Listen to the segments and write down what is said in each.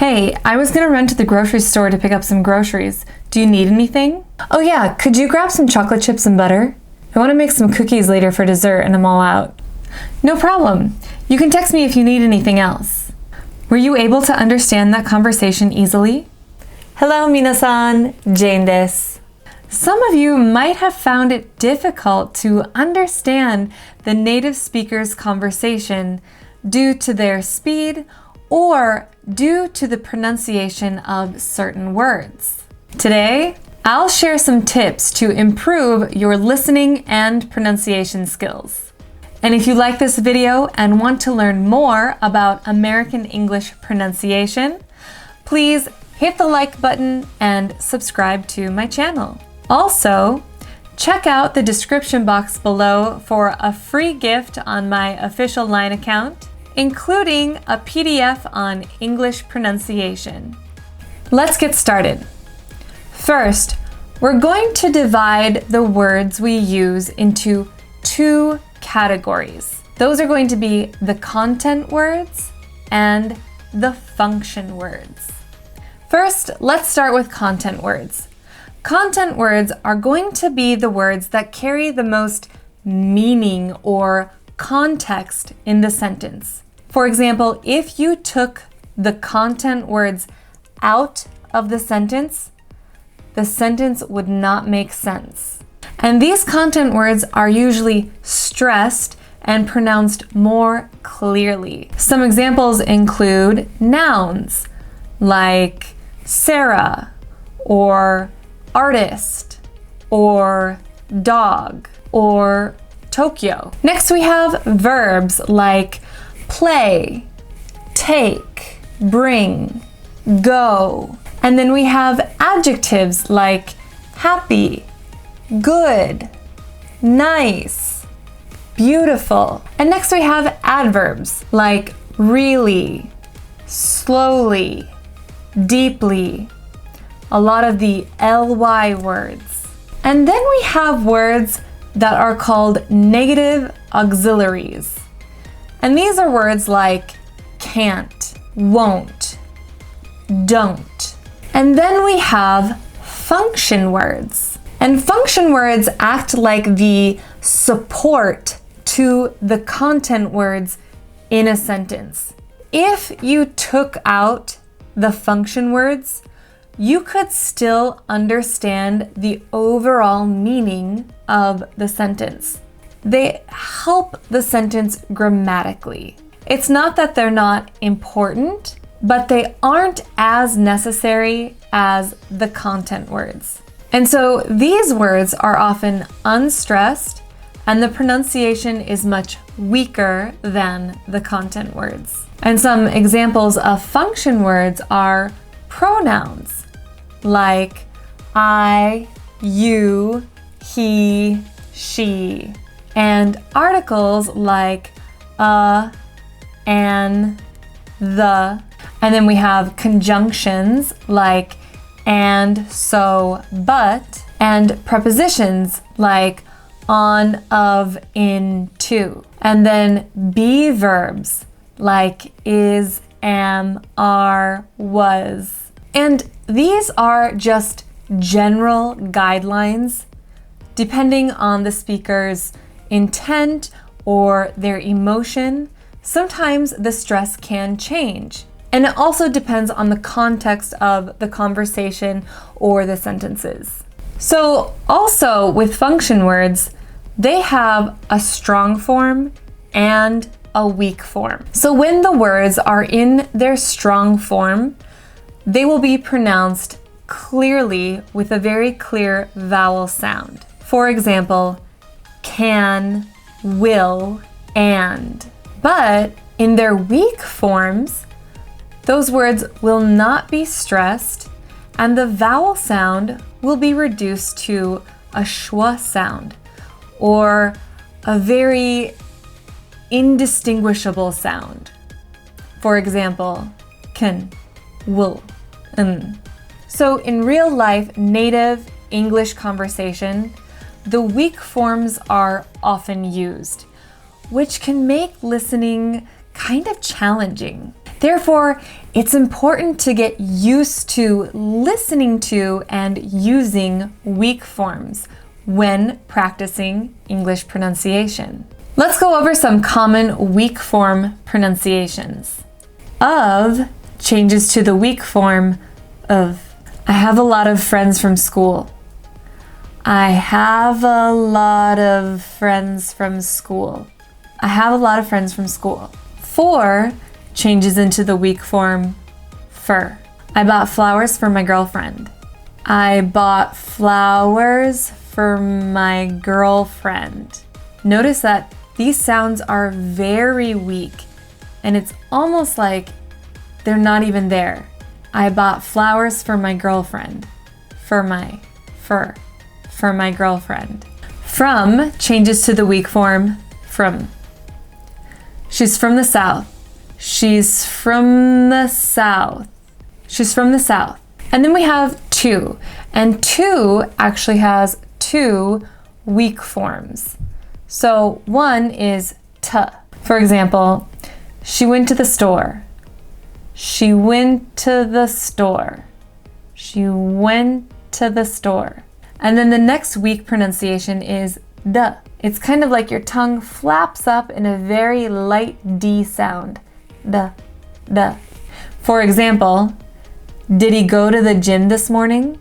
Hey, I was gonna run to the grocery store to pick up some groceries. Do you need anything? Oh yeah, could you grab some chocolate chips and butter? I want to make some cookies later for dessert and I'm all out. No problem. You can text me if you need anything else. Were you able to understand that conversation easily? Hello, minasan. Jane desu. Some of you might have found it difficult to understand the native speaker's conversation due to their speed or due to the pronunciation of certain words. Today, I'll share some tips to improve your listening and pronunciation skills. And if you like this video and want to learn more about American English pronunciation, please hit the like button and subscribe to my channel. Also, check out the description box below for a free gift on my official LINE account, including a PDF on English pronunciation. Let's get started. First, we're going to divide the words we use into two categories. Those are going to be the content words and the function words. First, let's start with content words. Content words are going to be the words that carry the most meaning or context in the sentence. For example, if you took the content words out of the sentence would not make sense. And these content words are usually stressed and pronounced more clearly. Some examples include nouns like Sarah, or artist, or dog, or Tokyo. Next we have verbs like play, take, bring, go. And then we have adjectives like happy, good, nice, beautiful. And next we have adverbs like really, slowly, deeply, a lot of the ly words. And then we have words that are called negative auxiliaries. And these are words like can't, won't, don't. And then we have function words. And function words act like the support to the content words in a sentence. If you took out the function words, you could still understand the overall meaning of the sentence. They help the sentence grammatically. It's not that they're not important, but they aren't as necessary as the content words. And so these words are often unstressed and the pronunciation is much weaker than the content words. And some examples of function words are pronouns like I, you, he, she, and articles like an, the. And then we have conjunctions like and, so, but, and prepositions like on, of, in, to. And then be verbs like is, am, are, was. And these are just general guidelines depending on the speaker's intent or their emotion. Sometimes the stress can change. And it also depends on the context of the conversation or the sentences. So also with function words, they have a strong form and a weak form. So when the words are in their strong form, they will be pronounced clearly with a very clear vowel sound. For example, can, will, and. But in their weak forms, those words will not be stressed and the vowel sound will be reduced to a schwa sound or a very indistinguishable sound. For example, can, will, So in real life native English conversation, the weak forms are often used, which can make listening kind of challenging. Therefore, it's important to get used to listening to and using weak forms when practicing English pronunciation. Let's go over some common weak form pronunciations. Of changes to the weak form of. I have a lot of friends from school. I have a lot of friends from school. I have a lot of friends from school. For changes into the weak form for. I bought flowers for my girlfriend. I bought flowers for my girlfriend. Notice that these sounds are very weak and it's almost like they're not even there. I bought flowers for my girlfriend. For my girlfriend. From changes to the weak form from. She's from the South. She's from the South. She's from the South. And then we have to. And to actually has two weak forms. So one is t. For example, she went to the store. She went to the store. She went to the store. And then the next weak pronunciation is d. It's kind of like your tongue flaps up in a very light D sound. D, d. For example, did he go to the gym this morning?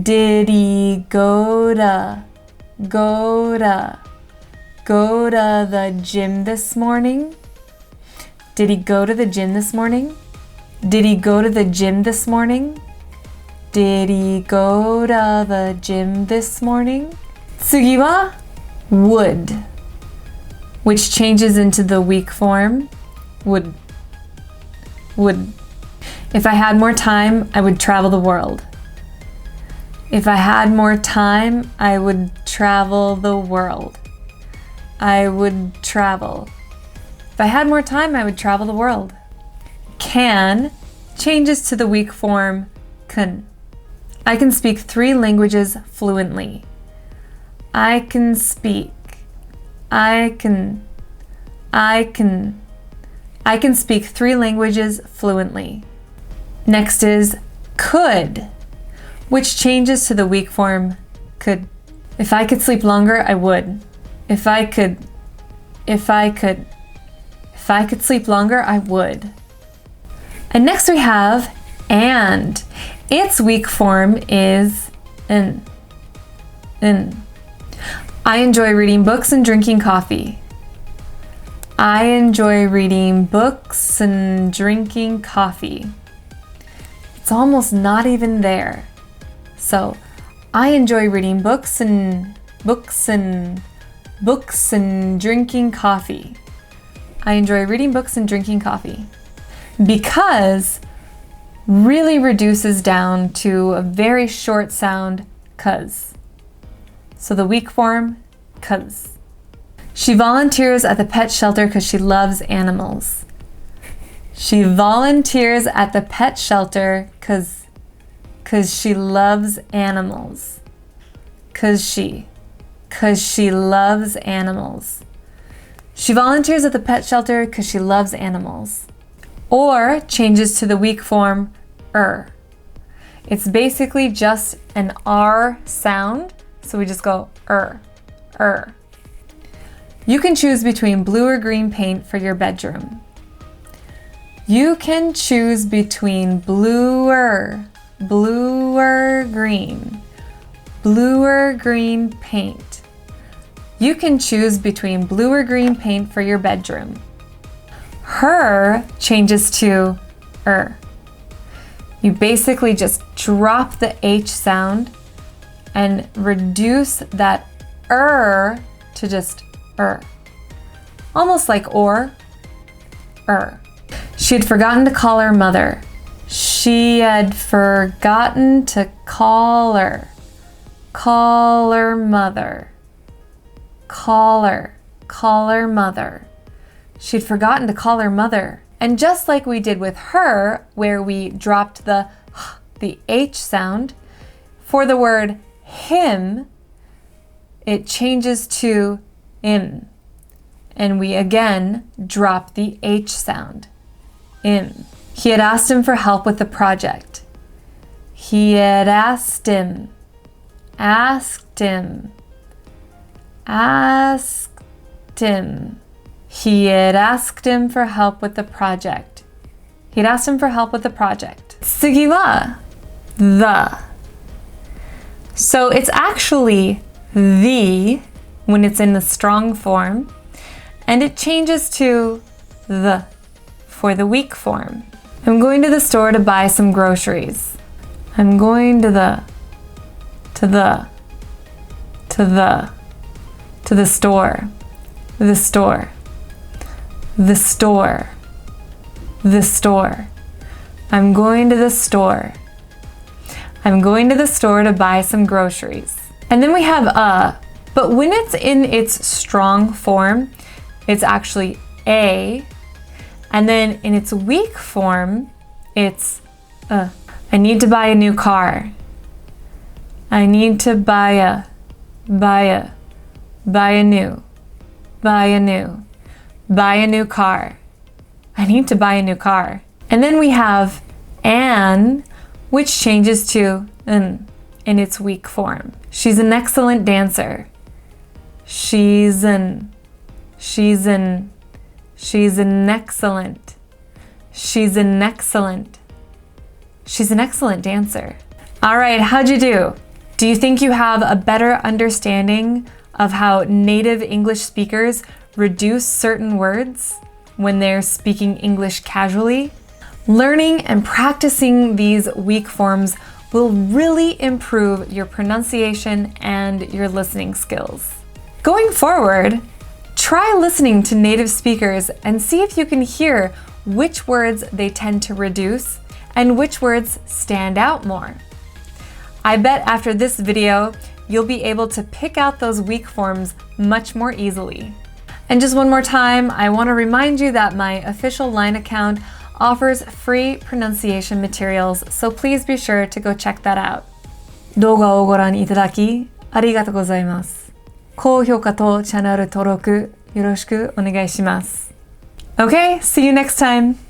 Did he go to the gym this morning? Did he go to the gym this morning? Did he go to the gym this morning? Did he go to the gym this morning? 次は would, which changes into the weak form would. If I had more time, I would travel the world. If I had more time, I would travel the world. I would travel. If I had more time, I would travel the world. Can changes to the weak form can. I can speak 3 languages fluently. I can speak 3 languages fluently. Next is could, which changes to the weak form could. If I could sleep longer, I would. If I could sleep longer, I would. And next we have and. Its weak form is in. I enjoy reading books and drinking coffee. I enjoy reading books and drinking coffee. It's almost not even there. So, I enjoy reading books and drinking coffee. I enjoy reading books and drinking coffee. Because really reduces down to a very short sound, 'cause. So the weak form, 'cause. She volunteers at the pet shelter because she loves animals. She volunteers at the pet shelter because she loves animals. Because she loves animals. She volunteers at the pet shelter because she loves animals. Or changes to the weak form, It's basically just an R sound, so we just go You can choose between blue or green paint for your bedroom. You can choose between bluer green paint. You can choose between blue or green paint for your bedroom. Her changes to You basically just drop the H sound and reduce that to just almost like or. She had forgotten to call her mother. She had forgotten to call her mother. Call her mother. She'd forgotten to call her mother. And just like we did with her, where we dropped the H sound, for the word him, it changes to im. And we again drop the H sound. He had asked him for help with the project. He had asked him He had asked him for help with the project. He'd asked him for help with the project. 次は the. So it's actually the when it's in the strong form, and it changes to the for the weak form. I'm going to the store to buy some groceries. I'm going to the store. The store. I'm going to the store. I'm going to the store to buy some groceries. And then we have but when it's in its strong form, it's actually a. And then in its weak form, it's I need to buy a new car. I need to buy a new car. I need to buy a new car. And then we have an, which changes to in its weak form. She's an excellent dancer. She's an excellent dancer. All right, how'd you do? Do you think you have a better understanding of how native English speakers reduce certain words when they're speaking English casually? Learning and practicing these weak forms will really improve your pronunciation and your listening skills. Going forward, try listening to native speakers and see if you can hear which words they tend to reduce and which words stand out more. I bet after this video, you'll be able to pick out those weak forms much more easily. And just one more time, I want to remind you that my official LINE account offers free pronunciation materials, so please be sure to go check that out. 動画をご覧いただきありがとうございます。高評価とチャンネル登録よろしくお願いします。Okay, see you next time!